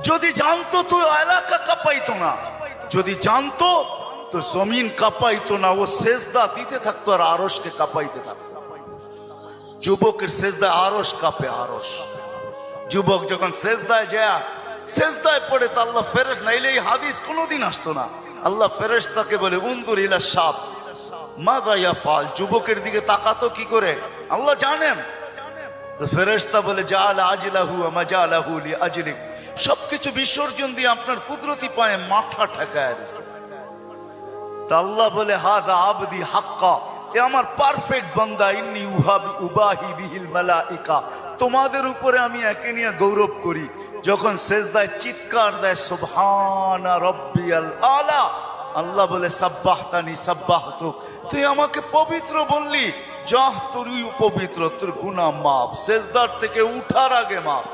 যদি জানতো তো এলাকা কাঁপাইতো না, যদি জানতো তো জমিন কাঁপাইতো না, ও সেজদা দিতে থাকতো আর আরশকে কাঁপাইতে থাকতো। যুবকের সেজদায় আরশ কাঁপে, আরশ। যুবক যখন সেজদায় যায়, সেজদায় পড়ে তো আল্লাহ ফেরেশ, নাইলে এই হাদিস কোনোদিন আসতো না। আল্লাহ ফেরেশতাকে বলে উনজুর ইলা শাব মাযা ইয়াফআল, যুবকের দিকে তাকাতো কি করে আল্লাহ জানেন। তো ফেরেশতা বলে জাআলা আজলাহু ওয়া মাজালাহু লিআজলিক, সবকিছু বিসর্জন দিয়ে আপনার কুদরতি পায়ে মাথা ঠেকায় দিয়েছে। তা আল্লাহ বলে হাদা আবদি হাক্কা, এ আমার পারফেক্ট বান্দা, ইন্নী উবাহি বিহিল মালাইকা, তোমাদের উপরে আমি একে নিয়ে গৌরব করি। যখন সেজদায় চিৎকার দেয় সুবহানা রাব্বিয়াল আলা, আল্লাহ বলে সাব্বাহতানি সাব্বাহতুক, তুই আমাকে পবিত্র বললি, যাহ তুই পবিত্র, তোর গুনাহ মাফ, সেজদার থেকে উঠার আগে মাফ।